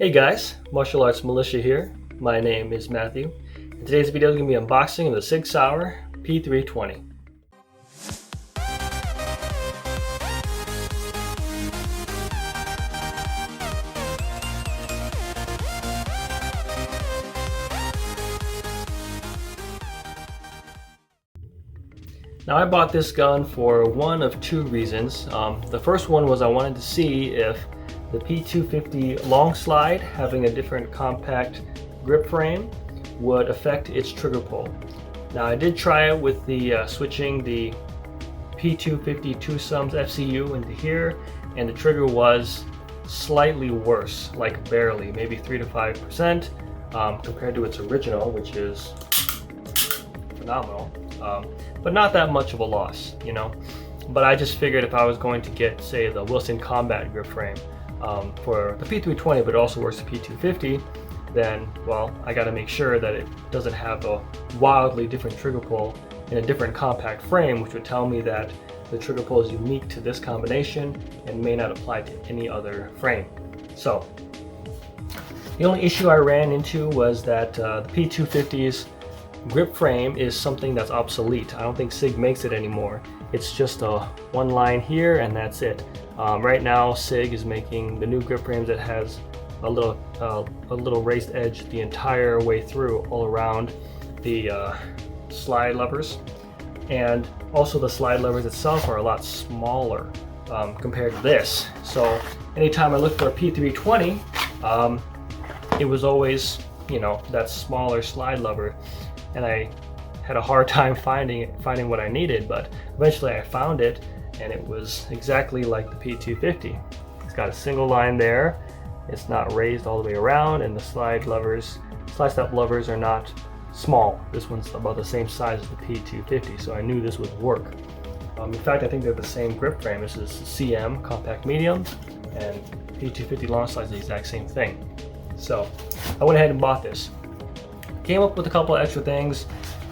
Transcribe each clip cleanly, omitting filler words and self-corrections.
Hey guys, Martial Arts Militia here. My name is Matthew, and today's video is going to be unboxing of the Sig Sauer P320. Now I bought this gun for one of two reasons. The first one was I wanted to see if the P250 long slide, having a different compact grip frame, would affect its trigger pull. Now I did try it with the switching the P250 2-sums FCU into here, and the trigger was slightly worse, like barely, maybe 3 to 5% compared to its original, which is phenomenal. But not that much of a loss, you know. But I just figured if I was going to get, say, the Wilson Combat grip frame for the P320, but it also works the P250, then, well, I got to make sure that it doesn't have a wildly different trigger pull in a different compact frame, which would tell me that the trigger pull is unique to this combination and may not apply to any other frame. So, the only issue I ran into was that the P250's grip frame is something that's obsolete. I don't think SIG makes it anymore. It's just a one line here and that's it. Right now SIG is making the new grip frames that has a little raised edge the entire way through, all around the slide levers, and also the slide levers itself are a lot smaller compared to this. So anytime I look for a P320, it was always, you know, that smaller slide lever, and I had a hard time finding what I needed, but eventually I found it, and it was exactly like the P250. It's got a single line there, it's not raised all the way around, and the slide step levers are not small. This one's about the same size as the P250, so I knew this would work. In fact, I think they're the same grip frame. This is CM, compact medium, and P250 long slide is the exact same thing. So I went ahead and bought this. Came up with a couple of extra things,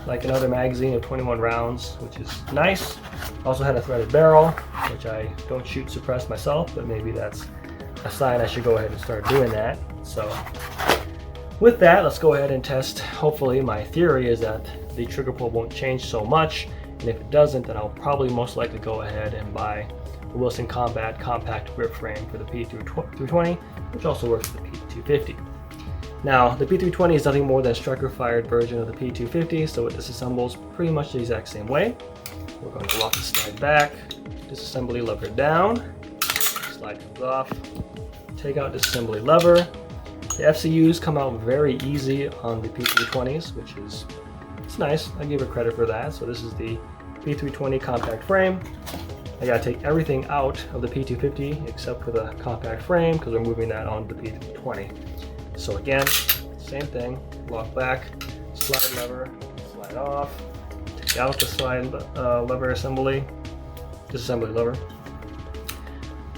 like another magazine of 21 rounds, which is nice. Also had a threaded barrel, which I don't shoot suppressed myself, but maybe that's a sign I should go ahead and start doing that. So with that, let's go ahead and test. Hopefully, my theory is that the trigger pull won't change so much, and if it doesn't, then I'll probably most likely go ahead and buy the Wilson Combat compact grip frame for the P320, which also works for the P250. Now, the P320 is nothing more than a striker-fired version of the P250, so it disassembles pretty much the exact same way. We're going to lock the slide back, disassembly lever down, slide comes off, take out disassembly lever. The FCUs come out very easy on the P320s, which is, it's nice. I give it credit for that. So this is the P320 compact frame. I gotta take everything out of the P250 except for the compact frame because we're moving that on to the P320. So again, same thing, lock back, slide lever, slide off, take out the slide lever assembly, disassembly lever.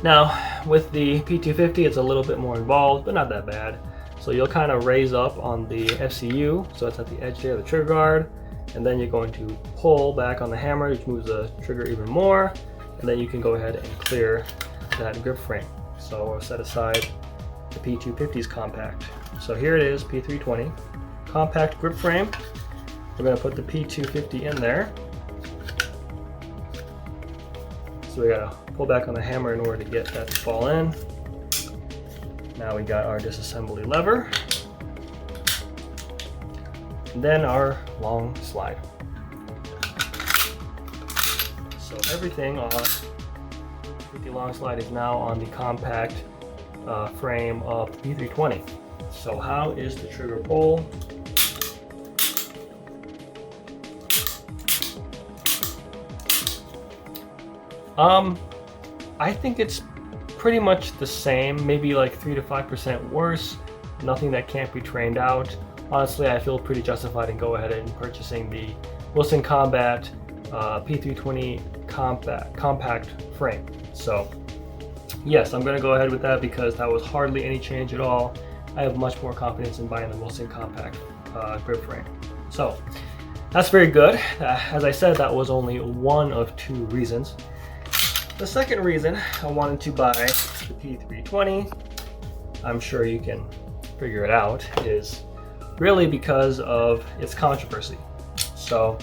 Now, with the P250, it's a little bit more involved, but not that bad. So you'll kind of raise up on the FCU, so it's at the edge there, the trigger guard, and then you're going to pull back on the hammer, which moves the trigger even more, and then you can go ahead and clear that grip frame. So we'll set aside the P250's compact. So here it is, P320, compact grip frame. We're going to put the P250 in there. So we got to pull back on the hammer in order to get that to fall in. Now we got our disassembly lever. And then our long slide. So everything on the long slide is now on the compact frame of the P320. So how is the trigger pull? I think it's pretty much the same, maybe like 3 to 5% worse. Nothing that can't be trained out. Honestly, I feel pretty justified in go ahead and purchasing the Wilson Combat P320 compact frame. So yes, I'm going to go ahead with that because that was hardly any change at all. I have much more confidence in buying the Wilson compact grip frame. So that's very good. As I said, that was only one of two reasons. The second reason I wanted to buy the P320 I'm sure you can figure it out, is really because of its controversy. So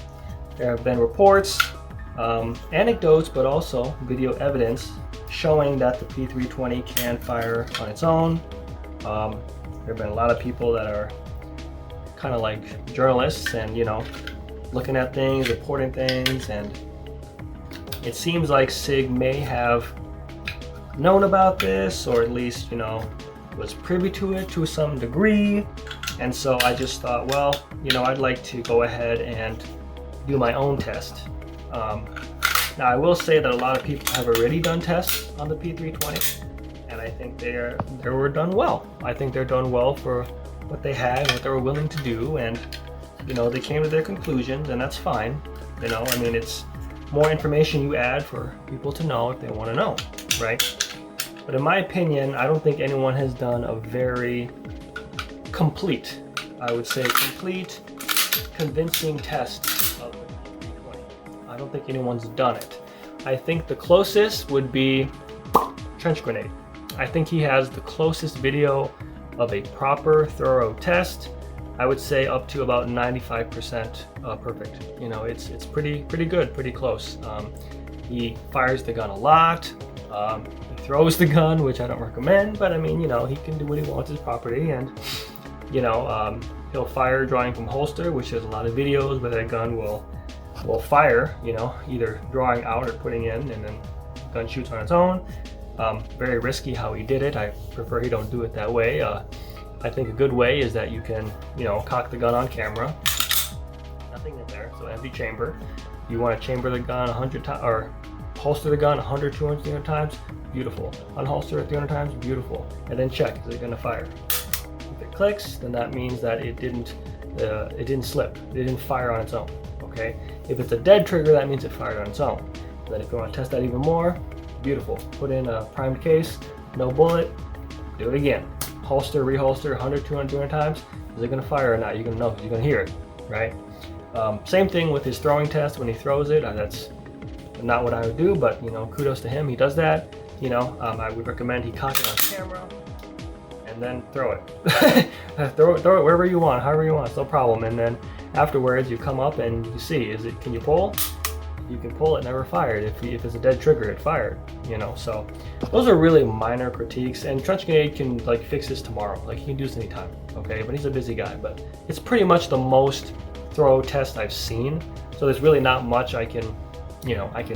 there have been reports, anecdotes, but also video evidence showing that the P320 can fire on its own. There have been a lot of people that are kind of like journalists and, you know, looking at things, reporting things, and it seems like SIG may have known about this, or at least, you know, was privy to it to some degree. And so I just thought, well, you know, I'd like to go ahead and do my own test. Now I will say that a lot of people have already done tests on the P320, and I think they were done well. I think they're done well for what they had and what they were willing to do, and you know, they came to their conclusions, and that's fine. You know, I mean, it's more information you add for people to know if they want to know, right? But in my opinion, I don't think anyone has done a very complete, I would say complete, convincing test of the P320. I don't think anyone's done it. I think the closest would be Trench Grenade. I think he has the closest video of a proper, thorough test. I would say up to about 95% perfect. You know, it's pretty good, pretty close. He fires the gun a lot. He throws the gun, which I don't recommend, but I mean, you know, he can do what he wants with his property, and you know, he'll fire drawing from holster, which there's a lot of videos where that gun will fire, you know, either drawing out or putting in, and then the gun shoots on its own. Very risky how he did it. I prefer he don't do it that way. I think a good way is that you can, you know, cock the gun on camera. Nothing in there, so empty chamber. You want to chamber the gun 100 times, or holster the gun 100, 200, 300 times, beautiful. Unholster it 300 times, beautiful. And then check, is it going to fire? If it clicks, then that means that it didn't slip. It didn't fire on its own, okay? If it's a dead trigger, that means it fired on its own. And then if you want to test that even more, beautiful. Put in a primed case, no bullet, do it again. Holster, reholster, 100, 200, 200 times. Is it going to fire or not? You're going to know, you're going to hear it, right? Same thing with his throwing test when he throws it. That's not what I would do, but you know, kudos to him. He does that. You know, I would recommend he cock it on camera and then throw it. throw it wherever you want, however you want. It's no problem. And then afterwards, you come up and you see, can you pull? You can pull it, never fired. If it's a dead trigger, it fired, you know. So those are really minor critiques, and Trench Grenade can like fix this tomorrow. Like, he can do this anytime, okay? But he's a busy guy. But it's pretty much the most thorough test I've seen. So there's really not much I can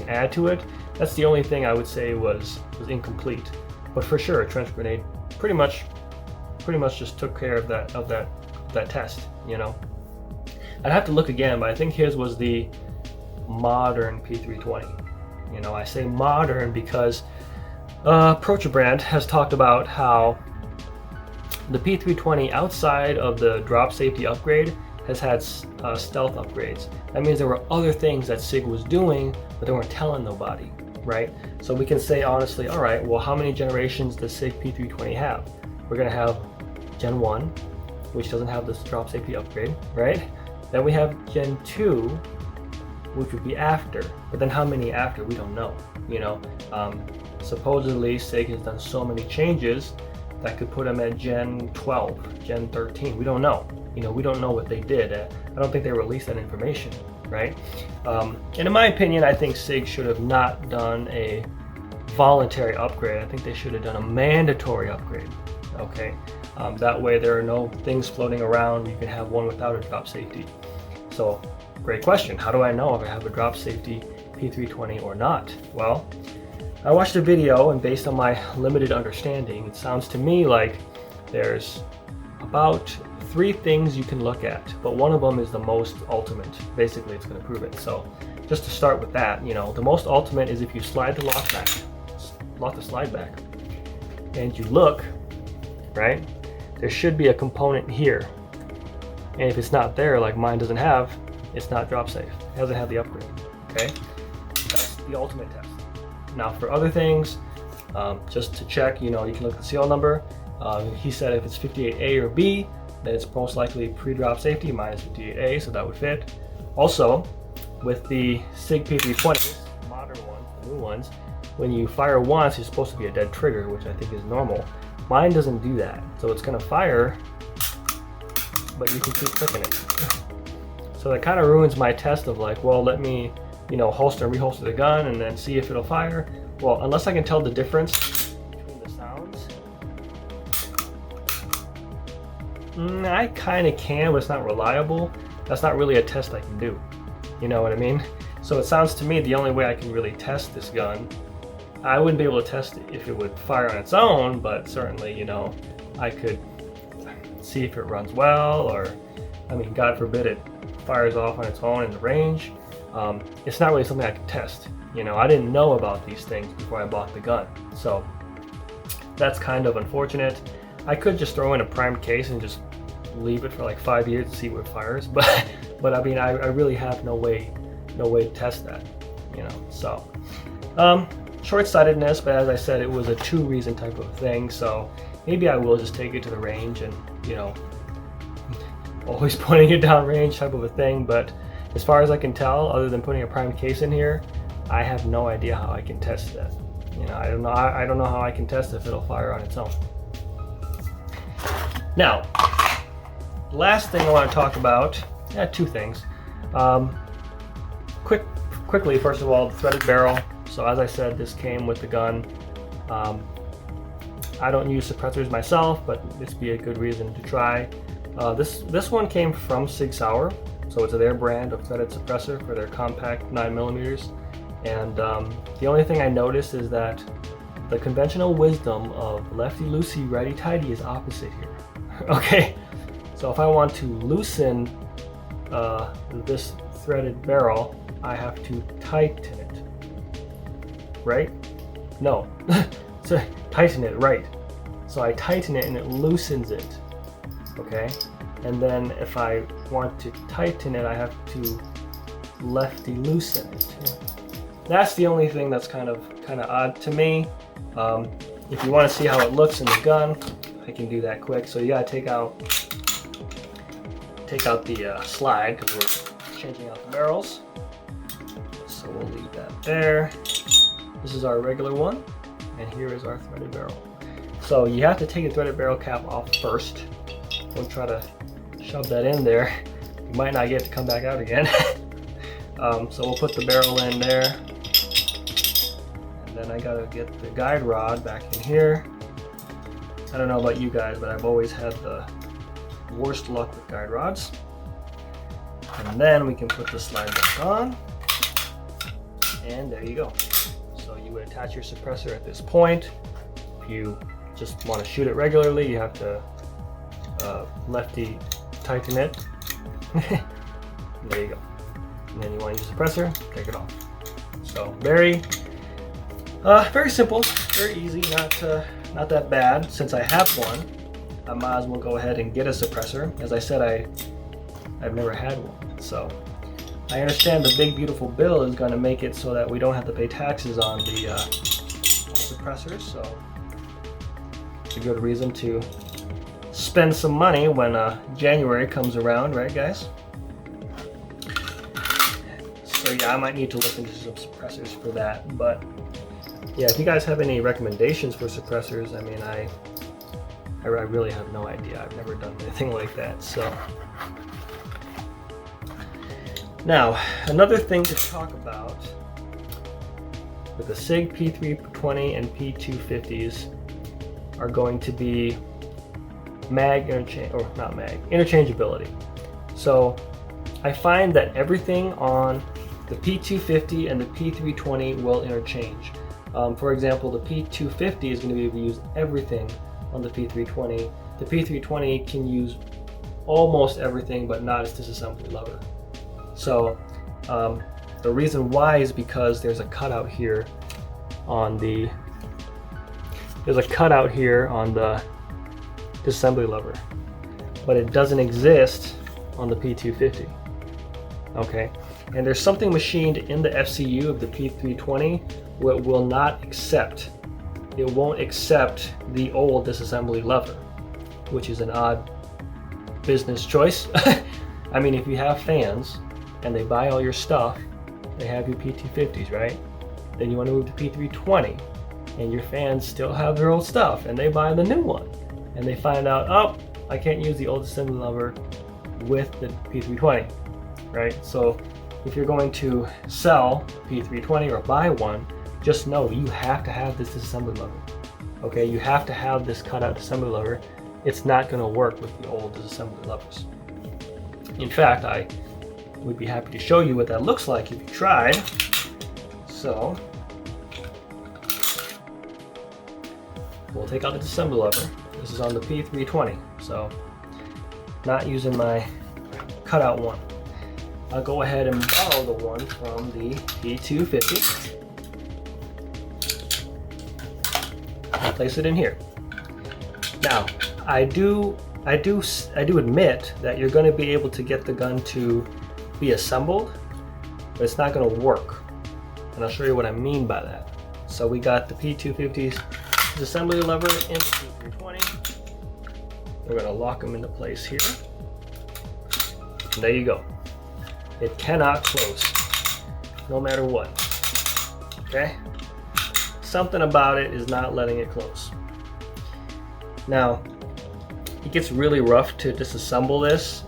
add to it. That's the only thing I would say was incomplete. But for sure, Trench Grenade pretty much just took care of that test, you know. I'd have to look again, but I think his was the modern P320. You know, I say modern because Brand has talked about how the P320, outside of the drop safety upgrade, has had stealth upgrades. That means there were other things that SIG was doing, but they weren't telling nobody, right? So we can say honestly, all right, well, how many generations does SIG P320 have? We're gonna have Gen 1, which doesn't have this drop safety upgrade, right? Then we have Gen 2, which would be after, but then how many after, we don't know, you know. Supposedly SIG has done so many changes that could put them at Gen 12, Gen 13, we don't know. You know, we don't know what they did. I don't think they released that information, right? And in my opinion, I think SIG should have not done a voluntary upgrade. I think they should have done a mandatory upgrade, okay? That way there are no things floating around. You can have one without a drop safety. So, great question. How do I know if I have a drop safety P320 or not? Well, I watched a video, and based on my limited understanding, it sounds to me like there's about 3 things you can look at, but one of them is the most ultimate. Basically, it's going to prove it. So just to start with that, you know, the most ultimate is if you slide the lock the slide back, and you look, right, there should be a component here. And if it's not there, like mine doesn't have, it's not drop safe. It doesn't have the upgrade, okay? That's the ultimate test. Now for other things, just to check, you know, you can look at the serial number. He said if it's 58A or B, then it's most likely pre-drop safety. Mine is 58A, so that would fit. Also, with the SIG P320s, modern ones, the new ones, when you fire once, it's supposed to be a dead trigger, which I think is normal. Mine doesn't do that, so it's gonna fire, but you can keep clicking it. So that kind of ruins my test of like, well, let me, you know, holster and reholster the gun and then see if it'll fire. Well, unless I can tell the difference between the sounds, I kind of can, but it's not reliable. That's not really a test I can do. You know what I mean? So it sounds to me the only way I can really test this gun, I wouldn't be able to test it if it would fire on its own, but certainly, you know, I could see if it runs well, or, I mean, God forbid it fires off on its own in the range. It's not really something I can test. You know, I didn't know about these things before I bought the gun. So that's kind of unfortunate. I could just throw in a primed case and just leave it for like 5 years to see what fires, but I mean, I really have no way to test that, you know. So short-sightedness, but as I said, it was a 2-reason type of thing, so maybe I will just take it to the range and, you know, always pointing it down range type of a thing. But as far as I can tell, other than putting a primed case in here, I have no idea how I can test that. You know, I don't know how I can test if it'll fire on its own. Now, last thing I want to talk about, 2 things. Quickly, first of all, the threaded barrel. So as I said, this came with the gun. I don't use suppressors myself, but this would be a good reason to try. This one came from Sig Sauer, so it's their brand of threaded suppressor for their compact 9mm. And the only thing I noticed is that the conventional wisdom of lefty loosey, righty tighty is opposite here. Okay, so if I want to loosen this threaded barrel, I have to tighten it, right? No, so tighten it, right. So I tighten it and it loosens it, okay? And then if I want to tighten it, I have to lefty loosen it. That's the only thing that's kind of odd to me. If you want to see how it looks in the gun, I can do that quick. So you gotta take out the slide, because we're changing out the barrels. So we'll leave that there. This is our regular one, and here is our threaded barrel. So you have to take the threaded barrel cap off first. Don't try to shove that in there. You might not get to come back out again. So we'll put the barrel in there. And then I gotta get the guide rod back in here. I don't know about you guys, but I've always had the worst luck with guide rods. And then we can put the slide back on. And there you go. So you would attach your suppressor at this point. If you just want to shoot it regularly, you have to lefty tighten it. There you go. And then you want to use the suppressor, take it off. So very simple, very easy, not that bad. Since I have one, I might as well go ahead and get a suppressor. As I said, I've never had one, so I understand the big beautiful bill is going to make it so that we don't have to pay taxes on the suppressors. So it's a good reason to spend some money when January comes around, right, guys? So yeah, I might need to look into some suppressors for that. But yeah, if you guys have any recommendations for suppressors, I mean, I really have no idea. I've never done anything like that. So now, another thing to talk about with the SIG P320 and P250s are going to be interchangeability. So I find that everything on the P250 and the P320 will interchange. For example, the P250 is going to be able to use everything on the P320. The P320 can use almost everything, but not its disassembly lever. So the reason why is because there's a cutout here on the disassembly lever, but it doesn't exist on the P250. Okay, and there's something machined in the FCU of the P320 where it will not accept. It won't accept the old disassembly lever, which is an odd business choice. I mean, if you have fans and they buy all your stuff, they have your P250s, right? Then you want to move to P320. and your fans still have their old stuff and they buy the new one and they find out, oh, I can't use the old assembly lever with the P320, right? So if you're going to sell P320 or buy one, just know you have to have this disassembly lever. Okay, you have to have this cutout disassembly lever. It's not going to work with the old disassembly levers. In fact, I would be happy to show you what that looks like if you tried. So we'll take out the disassembly lever. This is on the P320, so not using my cutout one. I'll go ahead and borrow the one from the P250 and place it in here. Now, I do admit that you're going to be able to get the gun to be assembled, but it's not going to work. And I'll show you what I mean by that. So we got the P250's assembly lever in the P320. We're going to lock them into place here. And there you go. It cannot close, no matter what. Okay? Something about it is not letting it close. Now, it gets really rough to disassemble this.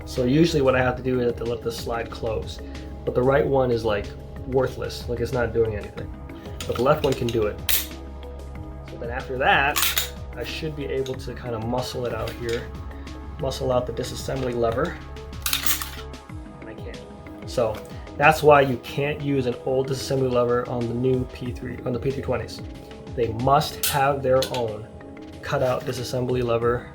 So usually what I have to do is to let the slide close. But the right one is like worthless, like it's not doing anything. But the left one can do it. So then after that, I should be able to kind of muscle it out here. Muscle out the disassembly lever. And I can't. So that's why you can't use an old disassembly lever on the new on the P320s. They must have their own cutout disassembly lever.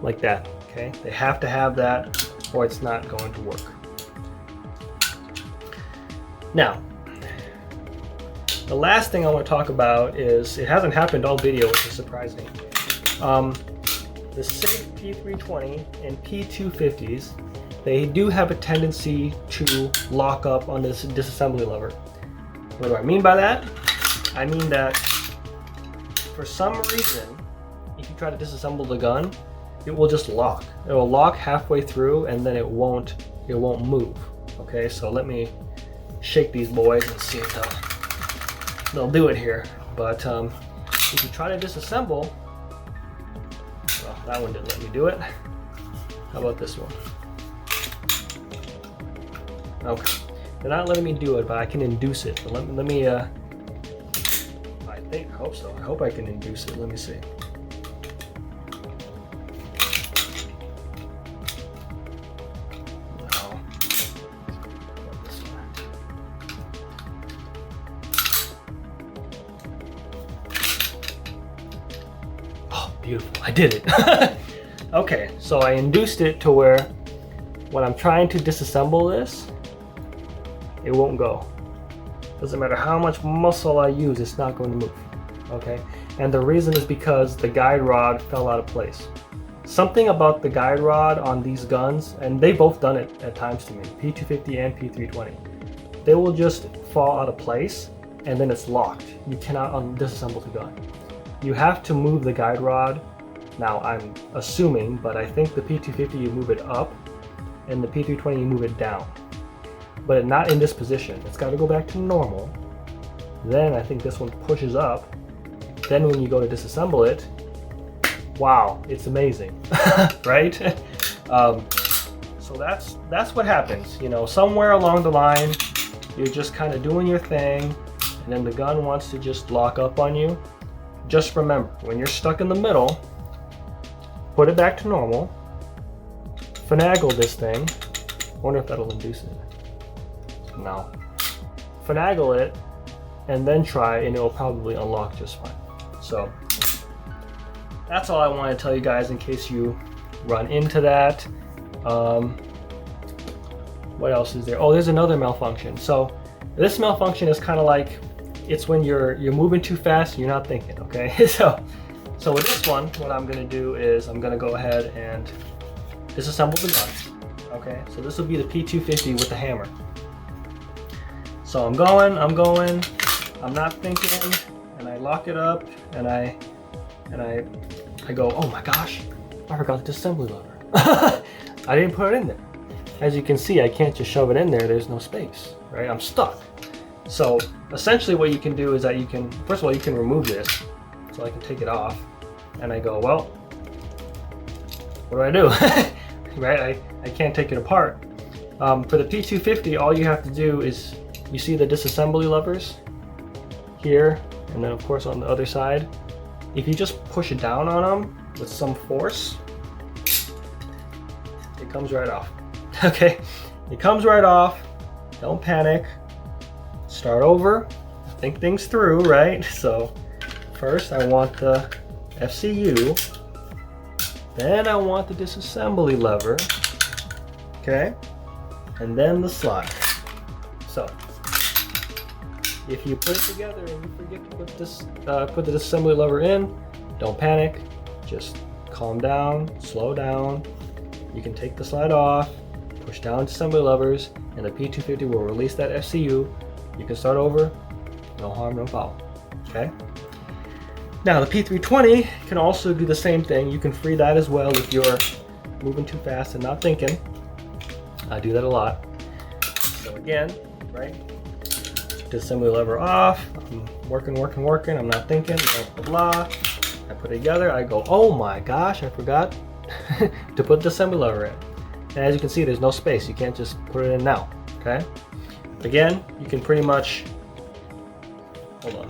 Like that, okay? They have to have that or it's not going to work. Now, the last thing I want to talk about is, it hasn't happened all video, which is surprising. The SIG P320 and P250s, they do have a tendency to lock up on this disassembly lever. What do I mean by that? I mean that for some reason, if you try to disassemble the gun, it will just lock. It will lock halfway through and then it won't move. Okay, so let me shake these boys and see if they'll do it here. But if you try to disassemble, well, that one didn't let me do it. How about this one? Okay, they're not letting me do it, but I can induce it. But let me I hope so. I hope I can induce it. Let me see. No. Oh, beautiful. I did it. Okay, so I induced it to where when I'm trying to disassemble this, it won't go. Doesn't matter how much muscle I use, it's not going to move. Okay, and the reason is because the guide rod fell out of place. Something about the guide rod on these guns, and they've both done it at times to me, P250 and P320, they will just fall out of place and then it's locked. You cannot disassemble the gun. You have to move the guide rod. Now I'm assuming, but I think the P250 you move it up and the P320 you move it down. But not in this position. It's got to go back to normal. Then I think this one pushes up. Then when you go to disassemble it, wow, it's amazing, right? So that's what happens. You know, somewhere along the line, you're just kind of doing your thing, and then the gun wants to just lock up on you. Just remember, when you're stuck in the middle, put it back to normal, finagle this thing. I wonder if that'll induce it. No. Finagle it, and then try, and it'll probably unlock just fine. So that's all I want to tell you guys in case you run into that. What else is there? Oh, there's another malfunction. So this malfunction is kind of like, it's when you're moving too fast and you're not thinking, okay? So with this one, what I'm going to do is I'm going to go ahead and disassemble the gun. Okay, so this will be the P250 with the hammer. So I'm going, I'm not thinking, and I lock it up, and I go, oh my gosh, I forgot the disassembly lever. I didn't put it in there. As you can see, I can't just shove it in there, there's no space, right? I'm stuck. So essentially what you can do is that you can, first of all, you can remove this. So I can take it off and I go, well, what do I do? Right, I can't take it apart. For the P250, all you have to do is, you see the disassembly levers here, and then of course on the other side. If you just push it down on them with some force, it comes right off. Okay, it comes right off. Don't panic. Start over. Think things through, right? So first I want the FCU, then I want the disassembly lever, okay, and then the slide. So if you put it together and you forget to put the disassembly lever in, don't panic. Just calm down, slow down. You can take the slide off, push down assembly levers, and the P250 will release that FCU. You can start over, no harm, no foul. Okay. Now the P320 can also do the same thing. You can free that as well if you're moving too fast and not thinking. I do that a lot. So again, right? Disassembly lever off. I'm working. I'm not thinking. Blah, blah, blah. I put it together. I go, oh my gosh, I forgot to put the assembly lever in. And as you can see, there's no space. You can't just put it in now. Okay. Again, you can pretty much, hold on.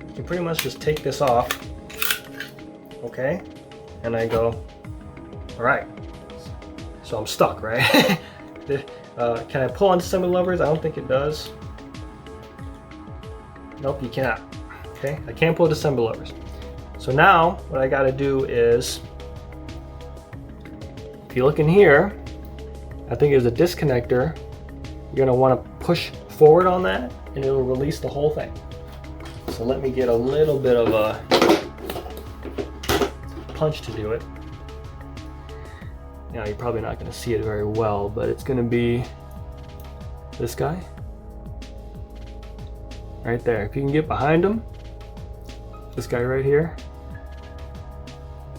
You can pretty much just take this off, okay? And I go, all right. So I'm stuck, right? Can I pull on assembly levers? I don't think it does. Nope, you cannot. Okay, I can't pull the assembly levers. So now what I gotta do is, if you look in here, I think there's a disconnector. You're gonna wanna push forward on that and it'll release the whole thing. So let me get a little bit of a punch to do it. Now you're probably not going to see it very well, but it's going to be this guy right there. If you can get behind him, this guy right here,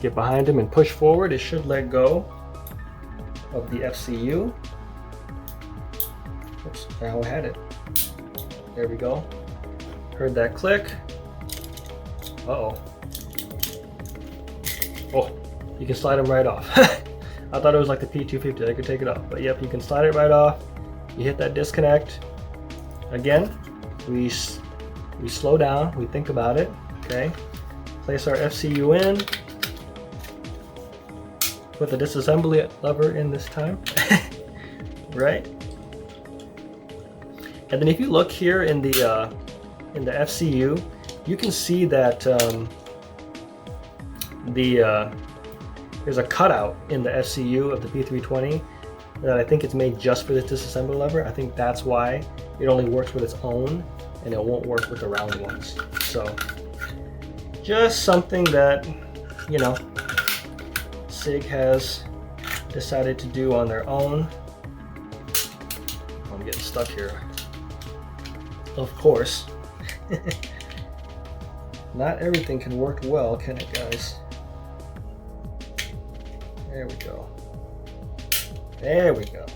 get behind him and push forward, it should let go of the FCU. Oops, now I had it. There we go. Heard that click. Uh-oh. Oh, you can slide them right off. I thought it was like the P250, I could take it off. But yep, you can slide it right off. You hit that disconnect. Again, we slow down, we think about it, okay? Place our FCU in. Put the disassembly lever in this time, right? And then if you look here in the FCU, you can see that there's a cutout in the FCU of the P320 that I think it's made just for this disassembly lever. I think that's why it only works with its own and it won't work with the round ones. So just something that, you know, SIG has decided to do on their own. I'm getting stuck here. Of course. Not everything can work well, can it, guys? There we go. There we go.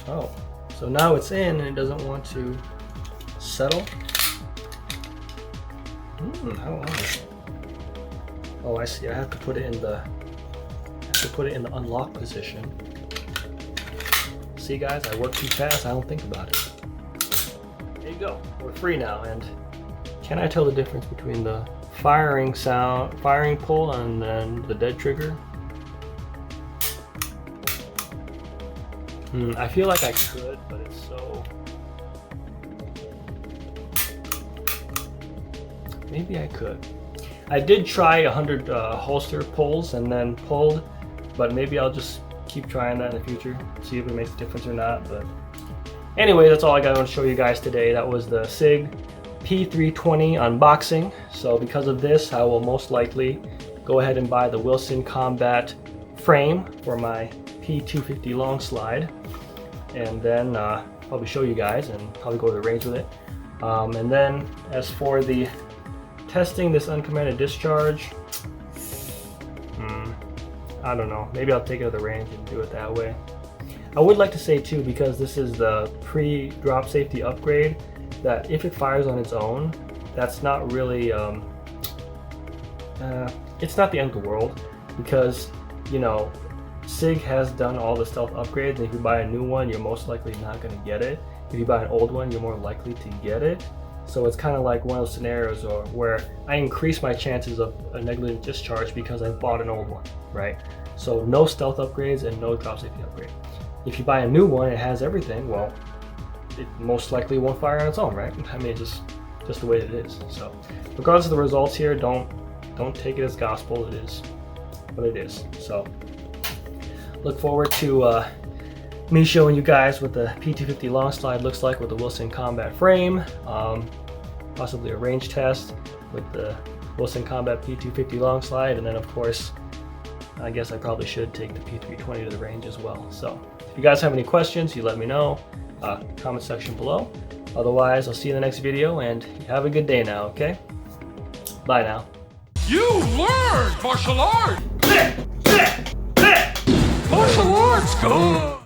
Oh, so now it's in and it doesn't want to settle. How odd. Oh, I see. I have to put it in the unlock position. See, guys, I work too fast. I don't think about it. There you go. We're free now. And can I tell the difference between the firing pull and then the dead trigger? I feel like I could, but it's so... Maybe I could. I did try 100 holster pulls and then pulled, but maybe I'll just keep trying that in the future, see if it makes a difference or not. But anyway, that's all I got to show you guys today. That was the SIG P320 unboxing. So because of this, I will most likely go ahead and buy the Wilson Combat frame for my P250 long slide, and then probably show you guys and probably go to the range with it. And then as for the testing this uncommanded discharge, I don't know, maybe I'll take it to the range and do it that way. I would like to say too, because this is the pre-drop safety upgrade, that if it fires on its own, that's not really, it's not the end of the world, because, you know, SIG has done all the stealth upgrades, and if you buy a new one, you're most likely not going to get it. If you buy an old one, you're more likely to get it. So it's kind of like one of those scenarios where I increase my chances of a negligent discharge because I bought an old one, right? So no stealth upgrades and no drop safety upgrade. If you buy a new one, it has everything, well, it most likely won't fire on its own, right? I mean, just the way it is. So regardless of the results here, don't take it as gospel. It is what it is. So look forward to me showing you guys what the P320 long slide looks like with the Wilson Combat frame, possibly a range test with the Wilson Combat P320 long slide, and then of course, I guess I probably should take the P320 to the range as well. So if you guys have any questions, you let me know, comment section below. Otherwise, I'll see you in the next video, and have a good day now, okay? Bye now. You learned martial arts! Martial arts, good!